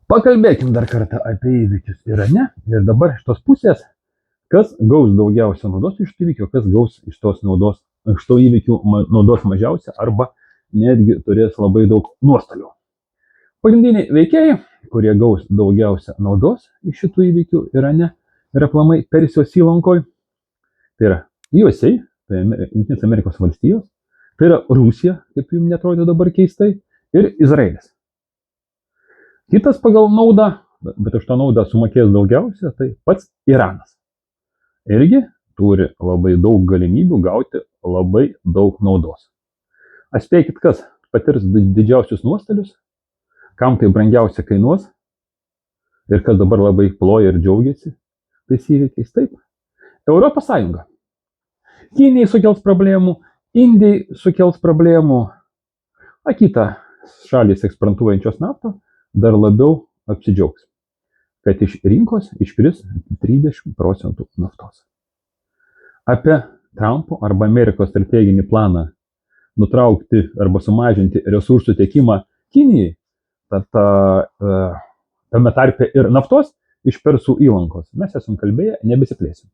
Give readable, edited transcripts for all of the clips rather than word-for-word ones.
Pakalbėkim dar kartą apie įvykius Irane ir dabar iš tos pusės, kas gaus daugiausia naudos iš tų įvykių, kas gaus iš to įvykių naudos mažiausia arba netgi turės labai daug nuostolių. Pagrindiniai veikėjai, kurie gaus daugiausia naudos iš šitų įvykių Irane ir aplamai Persijos įlankoje, tai yra USA, tai Jungtinės Amerikos valstijos, tai yra Rusija, kaip jums netrodo dabar keistai, ir Izraelis. Kitas pagal naudą, bet už tą naudą sumokės daugiausia, tai pats Iranas. Irgi turi labai daug galimybių gauti labai daug naudos. Atspėkit, kas patirs didžiausius nuostolius, kam tai brangiausia kainuos ir kas dabar labai ploja ir džiaugiasi tais įvykiais. Taip, Europos Sąjunga. Kinijai sukels problemų, Indijai sukels problemų, o kita šalis eksportuojančios naftą dar labiau apsidžiaugs, kad iš rinkos iškris 30% naftos. Apie Trumpo arba Amerikos strateginį planą nutraukti arba sumažinti resursų tiekimą Kinijai, tame tarpe ir naftos iš Persų įlankos, mes esam kalbėję, nebesiplėsim.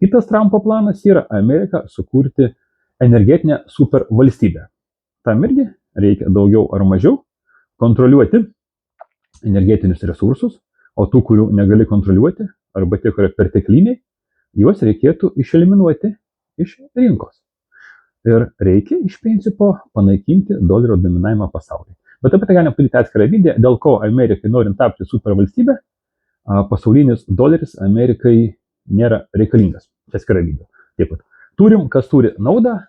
Kitas Trumpo planas yra Ameriką sukurti energetinę supervalstybę. Tam irgi reikia daugiau ar mažiau kontroliuoti energetinius resursus, o tų, kurių negali kontroliuoti, arba tie, kurie pertekliniai, juos reikėtų išeliminuoti iš rinkos. Ir reikia iš principo panaikinti dolerio dominavimą pasaulyje. Bet apie tai galime padaryti atskirą video, dėl ko Amerikai norint tapti supervalstybę, pasaulinis doleris Amerikai nėra reikalingas. Tai atskirą video. Taip pat. Turim, kas turi naudą,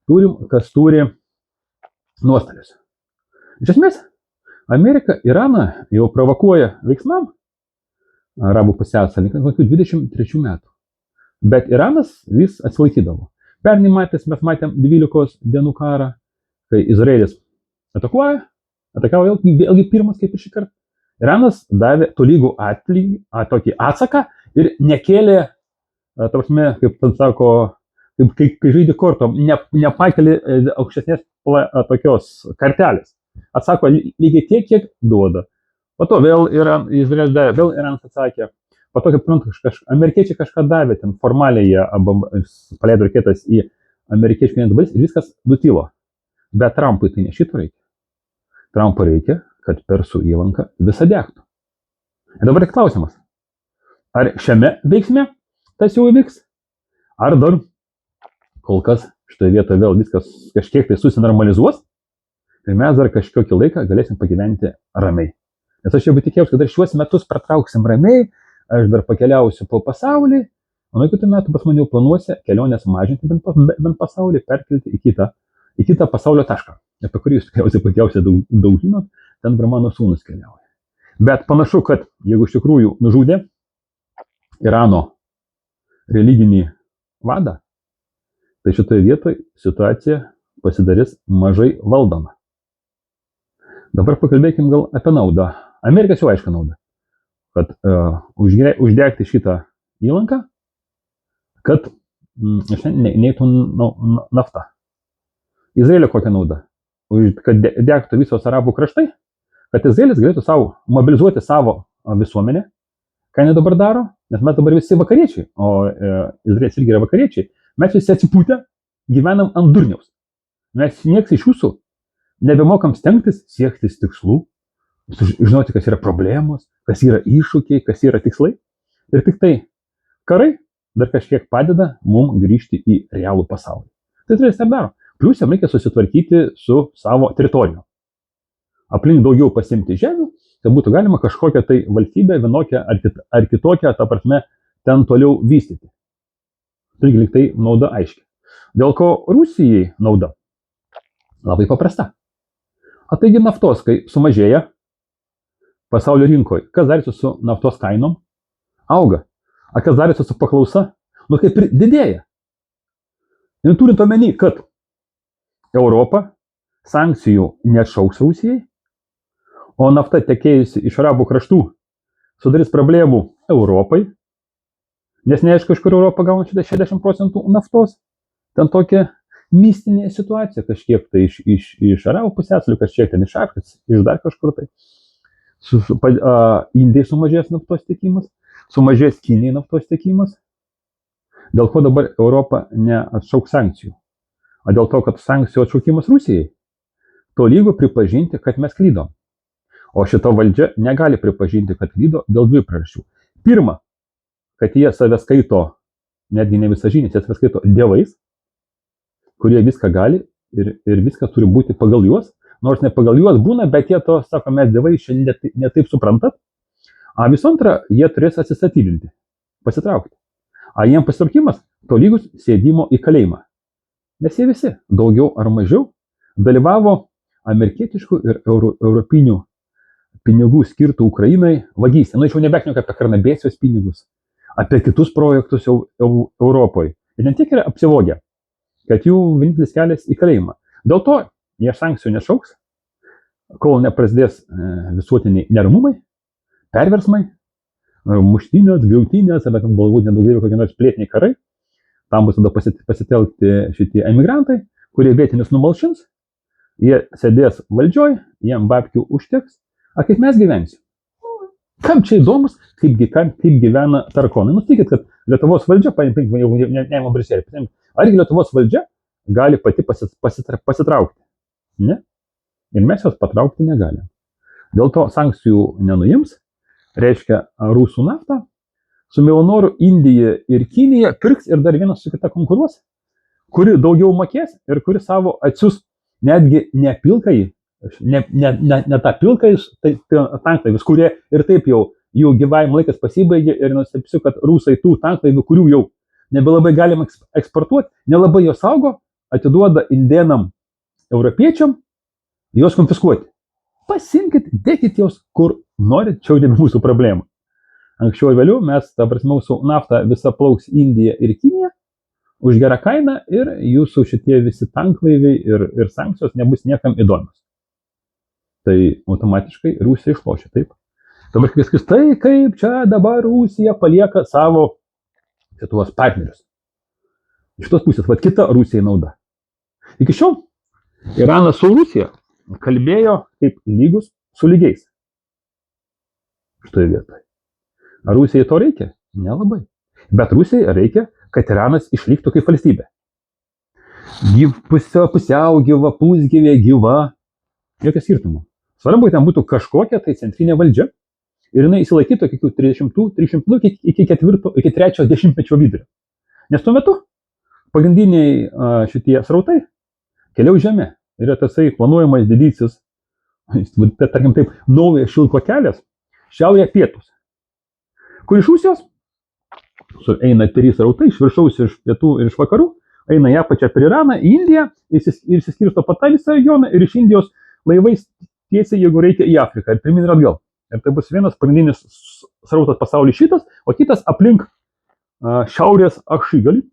turim, kas turi nuostolius. Iš esmės, Amerika Iraną jau provokuoja veiksmam arabų pusiasalį kokių 23 metų. Bet Iranas vis atsilaikydavo. Pernai metais mes matėm 12 dienų karą, kai Izraelis atakavo vėlgi pirmas kaip ir šį kartą. Iranas davė tolygų tokį atsaką ir nekėlė, kaip ten sako, kai žaidė kortom, nepakelė aukštesnės tokios kartelės. Atsako lygiai tiek, kiek duoda. Po to vėl Izraelis davė, vėl Iranas atsakė. Po to, kaip amerikiečiai kažką davė, ten formaliai jie paleido raketas į amerikiečių dalis ir viskas nutilo. Bet Trumpui tai ne šito reikia. Trumpo reikia, kad Persų įlanka visą degtų. Ir dabar klausimas. Ar šiame veiksme tas jau įvyks? Ar dar kol kas šitoje vietoje vėl viskas kažkiek tai susinormalizuos? Ir mes dar kažkokį laiką galėsim pagyventi ramiai. Nes aš jau tikėjausi, kad dar šiuos metus pratrauksim ramiai, aš dar pakeliausiu po pasaulį, o nuo kitų metų pas mane jau planuosi kelionės mažinti bent pasaulį, perkelti į kitą pasaulio tašką, apie kurį jūs puikiausiai daug žinot, ten kur mano sūnus keliauja. Bet panašu, kad jeigu iš tikrųjų nužudė Irano religinį vadą, tai šitoje vietoje situacija pasidarys mažai valdoma. Dabar pakalbėkim gal apie naudą. Amerikas jau aiškia naudą, kad uždegti šitą įlanką, kad neįtų nafta. Izraelio kokia nauda? Kad degtų visos arabų kraštai, kad Izraelis galėtų mobilizuoti savo visuomenę, ką jie dabar daro, nes mes dabar visi vakariečiai, o Izraelis irgi yra vakariečiai, mes visi atsipūtę gyvenam ant durniaus. Mes nieks iš jūsų nebemokam stengtis siektis tikslų, žinoti, kas yra problemos, kas yra iššūkiai, kas yra tikslai. Ir tik tai karai dar kažkiek padeda mums grįžti į realų pasaulį. Tai Izraelis ir daro. Plius jam reikia susitvarkyti su savo teritorijom. Aplink daugiau pasimti žemių, kad būtų galima kažkokią tai valstybę vienokią ar kitokią, ta prasme, ten toliau vystyti. Taigi lyg tai nauda aiški. Dėl ko Rusijai nauda? Labai paprasta. Taigi naftos, kai sumažėja pasaulio rinkoje, kas darysi su naftos kainom? Auga. Kas darysi su paklausa? Kaip ir didėja. Ir turint omeny, kad Europa sankcijų neatšauks Rusijai, o nafta tekėjusi iš arabų kraštų sudarys problemų Europai, nes neaišku, iš kur Europa gauna 60% naftos, ten tokia mistinė situacija, kažkiek tai iš arabų pusiasalio, kažkiek ten iš Afrikos, iš dar kažkur tai. Indijai sumažės naftos tiekimas, sumažės Kinijai naftos tiekimas, dėl ko dabar Europa neatšauks sankcijų. O dėl to, kad sankcijų atšaukimas Rusijai tolygu pripažinti, kad mes klydom. O šita valdžia negali pripažinti, kad klydo dėl dviejų priežasčių. Pirma, kad jie save skaito, netgi ne visažiniais, jie save skaito dievais, kurie viską gali ir viskas turi būti pagal juos. Nors ne pagal juos būna, bet jie to sako, mes dievai šiandien netaip suprantat. A visų antra, jie turės atsistatydinti, pasitraukti. A jiems pasitraukimas tolygus sėdimo į kalėjimą. Nes jie visi, daugiau ar mažiau, dalyvavo amerikietiškų ir europinių pinigų skirtų Ukrainai vagystė. Aš jau nebekniau apie Karnabėsijos pinigus, apie kitus projektus Europoje. Ir ne tik yra apsivogę, kad jų vienintelis kelias į kalėjimą. Dėl to jie sankcijų nešauks, kol neprasidės visuotiniai neramumai, perversmai, muštynės, griautinės, arba galbūt nedaugiau kokie nors plėtiniai karai. Tam bus tada pasitelkti šitie emigrantai, kurie vietinius numalšins, jie sėdės valdžioj, jiem babkių užteks. A kaip mes gyvensim? Kam čia įdomus, kaip gyvena tarakonai? Nutikit, kad Lietuvos valdžia, neįmam Briuselį, argi Lietuvos valdžia gali pati pasitraukti? Ne? Ir mes jos patraukti negalim. Dėl to sankcijų nenuims, reiškia rusų naftą, su mielu noru Indija ir Kinija pirks ir dar vienas su kita konkuruos, kuri daugiau mokės ir kuri savo atsius netgi ne pilkai, ne tą pilkai tanklaivius, kurie ir taip jau jų gyvavimo laikas pasibaigė ir nustebsiu, kad rusai tų tanklaivių, kurių jau nebelabai galima eksportuoti, nelabai jos saugo, atiduoda indėnam europiečiam, juos konfiskuoti. Pasimkit, dėkit jos kur norit, čia jau nebe mūsų problema. Anksčiau ir vėliau mes, ta prasme, mūsų nafta visa plauks Indija ir Kinija už gerą kainą ir jūsų šitie visi tanklaiviai ir sankcijos nebus niekam įdomios. Tai automatiškai Rusija išlošia, taip. Dabar kai sakys, tai kaip čia dabar Rusija palieka savo Lietuvos partnerius. Iš tos pusės, kita Rusijai nauda. Iki šiol Iranas su Rusija kalbėjo kaip lygus su lygiais. Šitoje vietoje. Ar Rusijai to reikia? Nelabai. Bet Rusijai reikia, kad Iranas išliktų kaip valstybė. Pusiau gyva, pusgyvė, gyva. Jokio skirtumo. Svarbu, ten būtų kažkokia tai centrinė valdžia ir jinai įsilaikytų iki 300, iki 3 dešimtmečio vidurio. Nes tuo metu pagrindiniai šitie srautai keliaus žemė. Yra tasai planuojamas didysis, tarkim taip, naujas šilko kelias, šiaurė pietus. Kur iš Rusijos eina 3 srautai, iš viršaus, iš pietų ir iš vakarų, eina į apačią per Iraną, į Indiją ir išsiskirsto po tą visą regioną ir iš Indijos laivais tiesiai, jeigu reikia, į Afriką ir pirmin ir atgal. Ir tai bus vienas pagrindinis srautas pasaulyje šitas, o kitas aplink šiaurės ašigalį,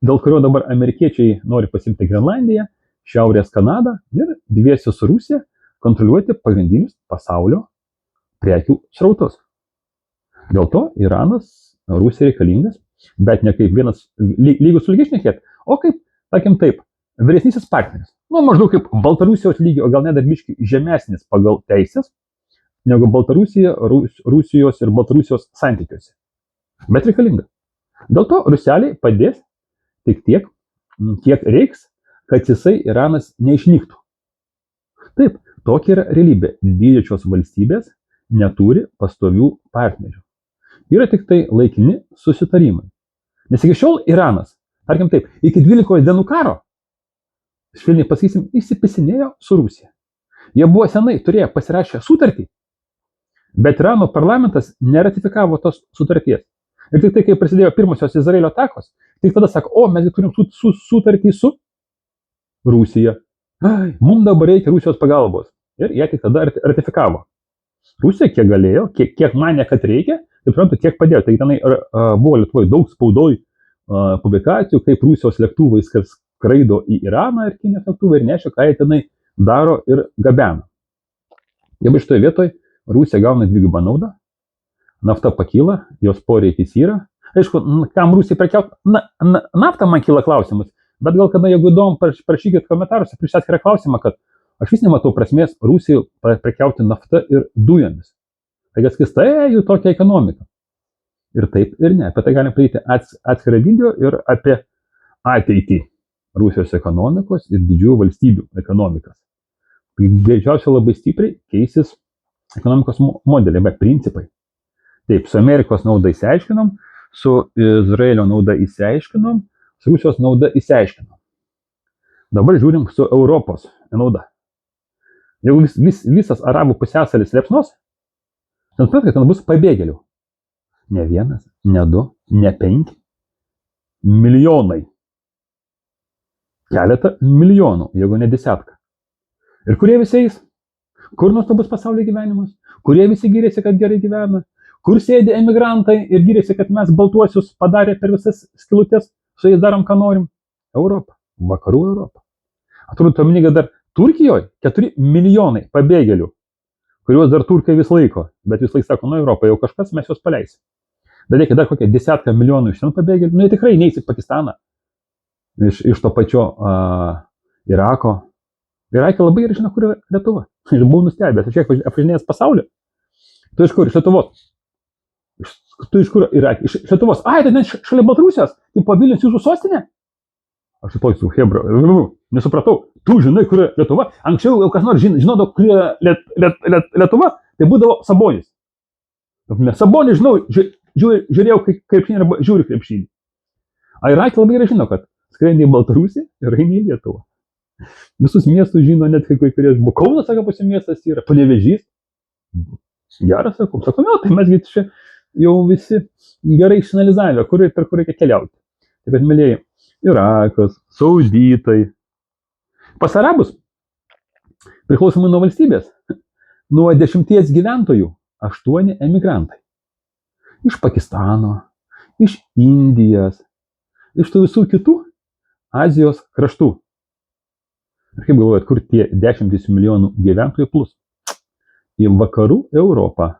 dėl kurio dabar amerikiečiai nori pasimti Grenlandiją, šiaurės Kanadą ir dviesi su Rusija kontroliuoti pagrindinius pasaulio prekių srautus. Dėl to Iranas Rusija reikalingas, bet ne kaip vienas lygus su lygiai šnekėt, o kaip, tarkim taip, vyresnysis partneris. Maždaug kaip Baltarusijos lygio, o gal net dar biškį žemesnis pagal teisės, negu Baltarusija, Rusijos ir Baltarusijos santykiuose. Bet reikalinga. Dėl to Ruseliai padės tik tiek, kiek reiks, kad jisai Iranas neišnyktų. Taip, tokia yra realybė. Didžiosios valstybės neturi pastovių partnerių. Yra tik tai laikini susitarimai. Nes iki šiol Iranas, tarkim taip, iki 12 dienų karo, švelniai pasakysim, įsipisinėjo su Rusija. Jie buvo senai turėję pasirašę sutartį, bet Irano parlamentas neratifikavo tos sutarties. Ir tik tai, kai prasidėjo pirmosios Izraelio atakos, tik tada sako, o mes turim sutartį su Rusija. Mums dabar reikia Rusijos pagalbos. Ir jie tik tada ratifikavo. Rusija kiek galėjo, kiek manė, kad reikia, taip suprantu, tiek padėjo. Tai tenai buvo Lietuvoje daug spaudoj publikacijų, kaip Rusijos lėktuvai skraido į Iraną ir Kinijos lėktuvai ir nešia, ką jie tenai daro ir gabena. Jeigu šitoje vietoje Rusija gauna dvigubą naudą, nafta pakyla, jos poreikis yra. Aišku, kam Rusija prekiauti? Nafta man kyla klausimas, bet gal kada, jeigu įdomu, parašykit komentaruose, prieš atskirą klausimą, kad Aš vis nematau prasmės Rusijai prekiauti naftą ir dujomis. Tai skista jų tokia ekonomika. Ir taip ir ne. Apie tai galim padaryti atskirą video ir apie ateitį Rusijos ekonomikos ir didžiųjų valstybių ekonomikas. Tai greičiausiai labai stipriai keisis ekonomikos modeliai, bet principai. Taip, su Amerikos nauda įsiaiškinom, su Izraelio nauda įsiaiškinom, su Rusijos nauda įsiaiškinom. Dabar žiūrim su Europos nauda. Jeigu visas arabų pusiasalis liepsnos, tad kad ten bus pabėgėlių. Ne vienas, ne du, ne 5. Milijonai. Keletą milijonų, jeigu ne 10. Ir kurie visi eis? Kur nuostabus pasaulio gyvenimas? Kurie visi gyrėsi, kad gerai gyvena? Kur sėdi emigrantai ir gyrėsi, kad mes baltuosius padarė per visas skilutės, su jais darom, ką norim? Europą. Vakarų Europą. Atrodo, omeny, kad dar Turkijoje 4 milijonai pabėgėlių, kuriuos dar turkai vis laiko, bet vis laik sako, Europą jau kažkas, mes juos paleisim. Dar reikia dar kokią 10 milijonų iš ten pabėgėlių, jie tikrai neis į Pakistaną, iš to pačio Irako. Irake labai gerai žino, kur yra Lietuva. Aš buvau nustebęs, aš kiek apvažinėjęs pasaulį. Tu iš kur? Iš Lietuvos. Tu iš kur Irake? Iš Lietuvos. Ai, tai net šalia Baltarusijos. Tai Vilnius jūsų sostinė? Aš supaisu, hebra, nesupratau. Tu žinai, kur yra Lietuva? Anksčiau jau kas nors žinodavo, kur yra Lietuva, tai būdavo Sabonis. Sabonis, žinau, žiūrėjau krepšinį arba žiūri krepšinį. A Irake labai gerai žino, kad skrendi į Baltarusiją ir eini į Lietuvą. Visus miestus žino, net kai kurie buvo. Kaunas, sako, pusė miestas yra, Panevėžys. Geras, sakau, tai mesgi čia jau visi gerai išanalizavę, per kur reikia keliauti. Taip pat, mėlėjai, Irakas, Sauditai. Pas arabus, priklausomai nuo valstybės, nuo 10 gyventojų 8 emigrantai. Iš Pakistano, iš Indijos, iš tų visų kitų Azijos kraštų. Ir kaip galvojat, kur tie 10 milijonų gyventojų plus? Į vakarų Europą.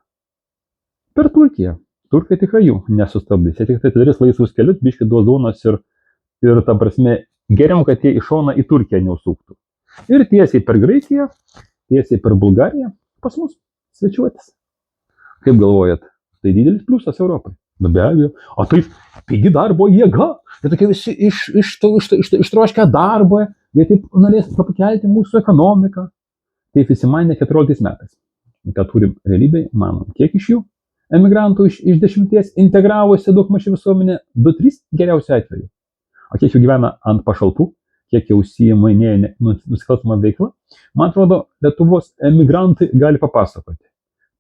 Per Turkiją. Turkai tikrai jų nesustabdys. Jie tik tai darys laisvus kelius, biški duos duonos ir ta prasme, geriau, kad jie iš šoną į Turkiją neusuktų. Ir tiesiai per Graikiją, tiesiai per Bulgariją, pas mus svečiuotis. Kaip galvojat, tai didelis pliusas Europai? Be abejo. O tai pigi darbo jėga. Tai tokie visi ištroškę darbą, jie taip norės pakelti mūsų ekonomiką. Tai visi manė 14 metais. Ką turim realybėj, manom, kiek iš jų emigrantų iš 10 integravosi daugmaž į visuomenę, 2-3 geriausiu atveju. O kiek jų gyvena ant pašalpų, kiek jau užsiiminėja nusikalstamą veiklą, man atrodo, Lietuvos emigrantai gali papasakoti.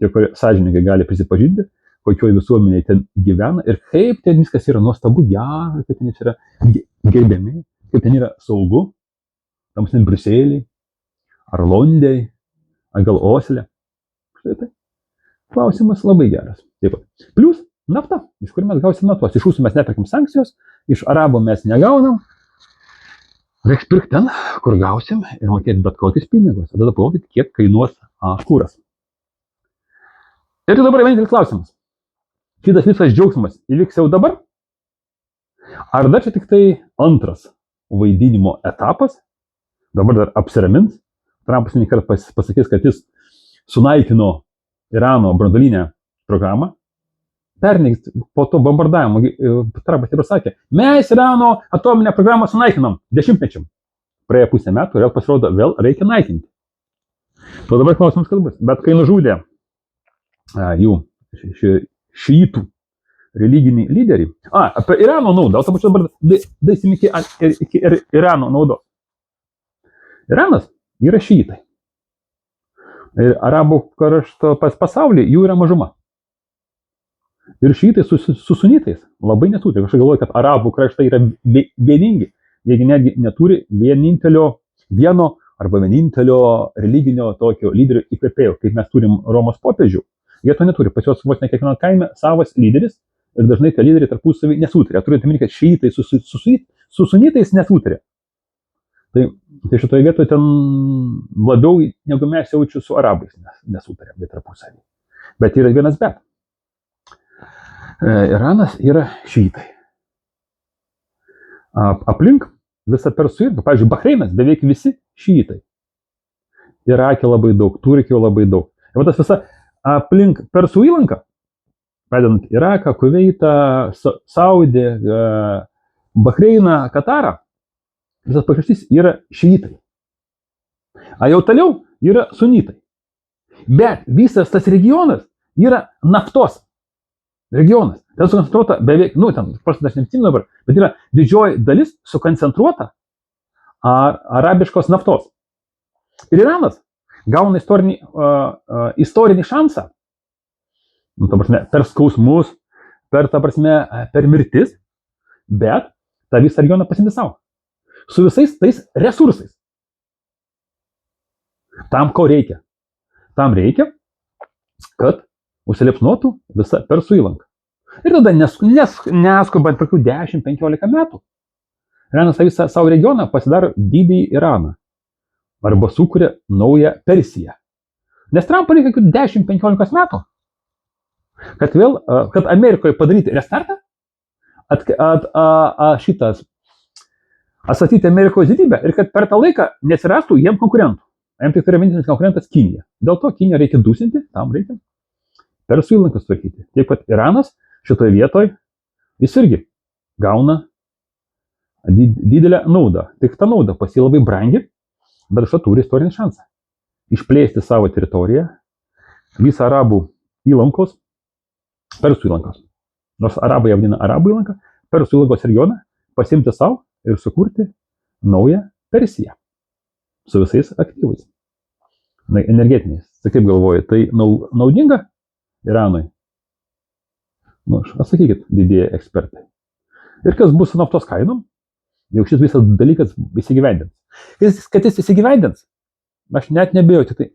Tie, kurie sąžininkai gali prisipažinti, kokioje visuomenėje ten gyvena ir kaip ten viskas yra nuostabu, gera, kaip ten yra gerbiami, kaip ten yra saugu, tam ten Briuselį, ar Londai, ar gal Osle. Štai tai. Klausimas labai geras. Taip pat. Plius nafta, iš kur mes gausim naftos. Iš Rusų mes neperkam sankcijos, iš Arabų mes negaunam. Reiks pirkti ten, kur gausim ir mokėti bet kokius pinigus. Tada pagalvokit, kiek kainuos kuras. Ir dabar vienintelis klausimas. Šitas visas džiaugsmas įvyks jau dabar? Ar dar čia tik tai antras vaidinimo etapas? Dabar dar apsiramins. Trumpas nekart pasakys, kad jis sunaikino Irano branduolinę programą. Pernai po to bombardavimo Trumpas ir pasakė, mes Irano atominę programą sunaikinom 10 mečiam. Praėjo pusę metų ir vėl pasirodo, vėl reikia naikinti. To dabar klausimas, kad bus. Bet kai nužudė jų šiitų religiniai lyderiai. Apie Irano naudą, o to pačiu dabar daisim iki Irano naudos. Iranas yra šiitai. Ir arabų krašto pasaulyje jų yra mažuma. Ir šiitai su sunitais labai nesutari. Aš galvoju, kad arabų kraštai yra vieningi. Jie netgi neturi vieno arba vienintelio religinio tokio lyderio įkvėpėjo, kaip mes turim Romos popiežių. Jie to neturi. Pas juos vos ne kiekvienam kaime savas lyderis ir dažnai tie lyderiai tarpusavy nesutari. Turint omeny, kad šiitai su sunitais nesutari. Tai šitoje vietoje ten labiau negu mes jaučiu su arabais nesutarėm, bet tarpusavį. Bet yra vienas bet. Iranas yra šiitai. Aplink visą Persų įlanką, pavyzdžiui, Bahreinas beveik visi šiitai. Irake labai daug, Turkijoje labai daug. Ir tas visa aplink Persų įlanką, pradedant Iraką, Kuveitą, Saudį, Bahreiną, Katarą, visas pakraštys yra šiitai. O jau toliau yra sunitai. Bet visas tas regionas yra naftos regionas. Ten sukoncentruota beveik, ten procentas aš neatsimenu dabar, bet yra didžioji dalis sukoncentruota arabiškos naftos. Ir Iranas gauna istorinį šansą, per skausmus, per mirtis, bet tą visą regioną pasimti savo. Su visais tais resursais. Tam ko reikia? Tam reikia, kad užsiliepsnotų visa Persų įlanka. Ir tada neskubant per 10-15 metų, Iranas visą savo regioną pasidaro didįjį Iraną. Arba sukuria naują Persiją. Nes Trumpą reikia 10-15 metų, kad Amerikoje padaryti restartą, atstatyti Amerikos didybę ir kad per tą laiką nesirastų jiem konkurentų. Jiem tik yra vienintelis konkurentas Kinija. Dėl to Kiniją reikia dusinti, tam reikia Persų įlanką sutvarkyti. Taip pat Iranas šitoje vietoje, jis irgi gauna didelę naudą. Tik ta nauda pas jį labai brangi, bet šitą turi istorinį šansą. Išplėsti savo teritoriją, visą arabų įlankos, Persų įlankos. Nors arabai ją vadina arabų įlanką, Persų įlankos regioną pasimti savo ir sukurti naują Persiją. Su visais aktyvais. Energetiniais. Tai kaip galvoji, tai naudinga Iranui? Atsakykit, didieji ekspertai. Ir kas bus su naftos kainom, jau šis visas dalykas įsigyvendins. Kad jis įsigyvendins, aš net nebėjau, tik tai,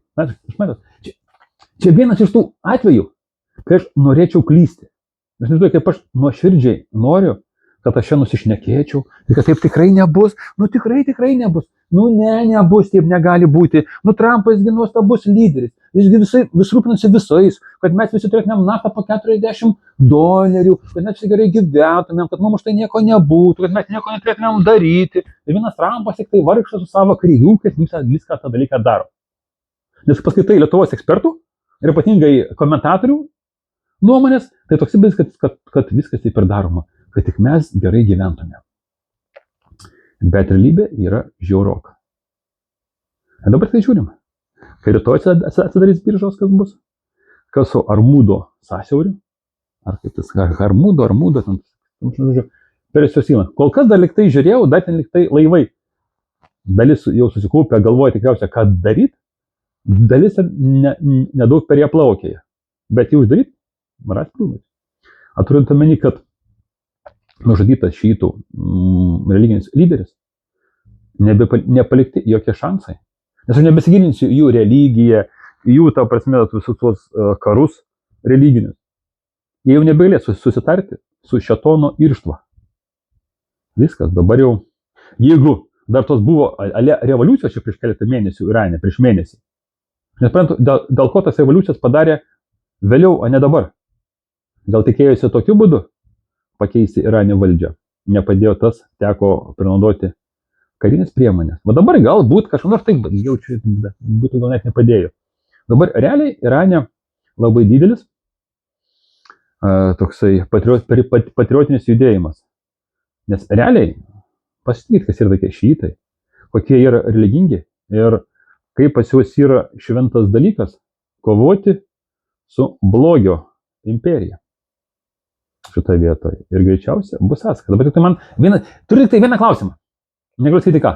čia vienas iš tų atvejų, kai aš norėčiau klysti. Aš nežinau, kaip aš nuoširdžiai noriu, kad aš čia nusišnekėčiau, kad taip tikrai nebus, tikrai nebus, nebus, taip negali būti, Trumpas gi nuostabus lyderis, jis vis rūpinasi visais, kad mes visi turėtumėm naftą po $40, kad mes visi gerai gyventumėm, kad mums tai nieko nebūtų, kad mes nieko neturėtumėm daryti, ir vienas Trumpas tik tai vargšas su savo kryžiukais viską tą dalyką daro. Nes paskaitai Lietuvos ekspertų ir ypatingai komentatorių nuomonės, tai toks įspūdis, kad viskas taip ir daroma, kad tik mes gerai gyventume. Bet realybė yra žiauroka. Ir dabar tai žiūrim. Kai rytoj atsidarys biržos, kas bus? Kas su Armudo sąsiauriu? Ar kaip tas Armudo, Persijos įlanka. Kol kas dar liktai žiūrėjau, dar ten liktai laivai. Dalis jau susikaupė, galvoja tikriausiai, ką daryti. Dalis nedaug per ją plaukė. Bet jau uždaryti, ras pilnai. Aturint omeny, kad nužudytas šiitų religinis lyderis, nepalikti jokie šansai. Nes aš nebesigilinsiu jų religiją, jų, visus tuos karus religinius. Jie jau nebegalės susitarti su šėtono irštva. Viskas, dabar jau, jeigu dar tos buvo revoliucijos čia prieš keletą mėnesių Irane, prieš mėnesį. Nesuprantu, dėl ko tas revoliucijas padarė vėliau, o ne dabar. Gal tikėjosi tokiu būdu pakeisti Irane valdžią. Nepadėjo tas, teko prinaudoti karinės priemonės. O dabar galbūt kažkas, nors taip, jaučiu, būtų gal net nepadėjo. Dabar realiai Irane labai didelis toksai patriotinis judėjimas. Nes realiai, pasitikit, kas yra tokie šiitai, kokie yra religingi ir kaip pas juos yra šventas dalykas kovoti su blogio imperija. Šitoje vietoje. Ir greičiausia bus atsakas. Dabar tik man turiu tik tai vieną klausimą. Negaliu sakyti ką.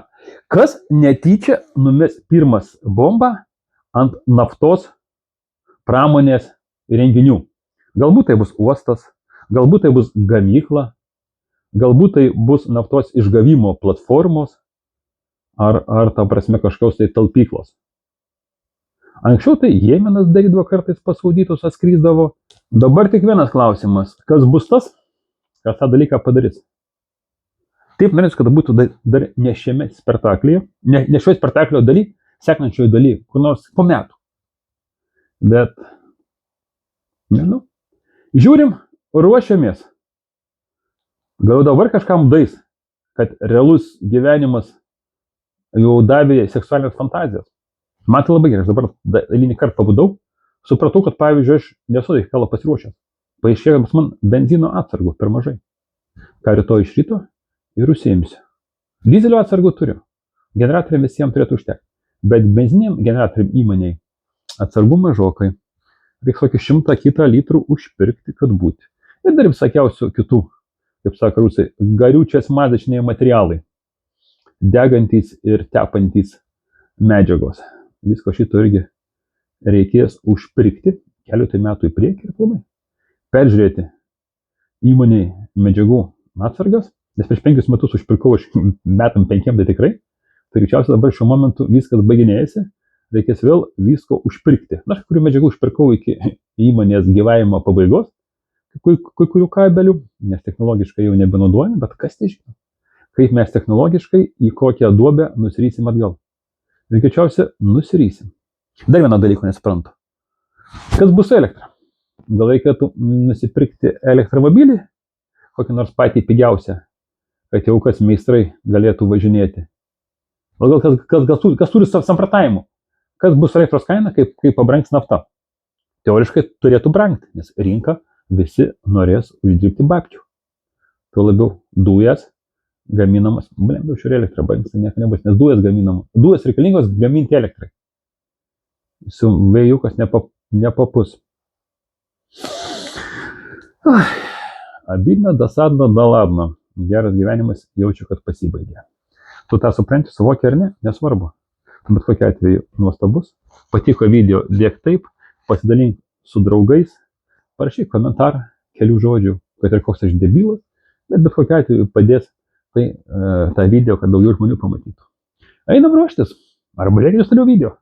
Kas netyčia numes pirmas bombą ant naftos pramonės renginių? Galbūt tai bus uostas, galbūt tai bus gamykla, galbūt tai bus naftos išgavimo platformos, ar kažkokios tai talpyklos. Anksčiau tai Jemenas darydavo kartais pas saudytus atskrisdavo. Dabar tik vienas klausimas. Kas bus tas, kas tą dalyką padarys? Taip norėčiau, kad būtų dar ne šiame spektaklyje, ne šioje spektaklio daly, sekančioje daly, kur nors po metų. Bet, nežinau, žiūrim, ruošiamės. Gal dabar kažkam dais, kad realus gyvenimas jau davė seksualinės fantazijas. Man tai labai gerai, aš dabar eilinį kartą pabudau, supratau, kad pavyzdžiui, aš nesu iki galo pasiruošęs. Paaiškėjo, kad pas man benzino atsargų per mažai. Ką rytoj iš ryto ir užsiimsiu. Dizelio atsargų turiu. Generatoriam visiems turėtų užtekti. Bet benziniam generatoriam įmonėje atsargų mažokai. Reiks kokį 100 kitą litrų užpirkti, kad būti. Ir dar visokiausių kitų, kaip sako rusai, горючие смазочные материалы. Degantys ir tepantys medžiagos. Visko šito irgi reikės užpirkti keletą metų į priekį ir planai. Peržiūrėti įmoniai medžiagų atsargas, nes prieš 5 metus užpirkau aš metam 5, tai tikrai. Tai greičiausiai dabar šiuo momentu viskas baiginėjasi, reikės vėl visko užpirkti. Na, kurių medžiagų užpirkau iki įmonės gyvavimo pabaigos, kai kurių kabelių, nes technologiškai jau nebenaudojame, bet kas tai žino, kaip mes technologiškai į kokią duobę nusirysim atgal. Ir greičiausiai nusirysim. Dar vieną dalyką nesuprantu. Kas bus su elektra? Gal reikėtų nusipirkti elektromobilį, kokį nors patį pigiausią, kad jau kas meistrai galėtų važinėti. O gal kas turi sampratavimų? Kas bus elektros kaina, kaip pabrangs nafta? Teoriškai turėtų brangti, nes rinka visi norės uždirbti babkių. Tuo labiau dujas gaminamas, jau šiur elektrą banks, nieko nebus, nes dujas gaminama. Dujas reikalingos gaminti elektrai. Su vėjukas nepapus. Abidna, dosadna, da ladna. Geras gyvenimas jaučiu, kad pasibaigė. Tu tą supranti, suvoki ar ne, nesvarbu. Bet kokiu atveju nuostabus. Patiko video, dėk taip, pasidalink su draugais, parašyk komentarą, kelių žodžių, kad ir koks aš debilas, bet kokiu atveju padės tai tą video, kad daugiau žmonių pamatytų. Einam ruoštis, arba žiūrėkite toliau video.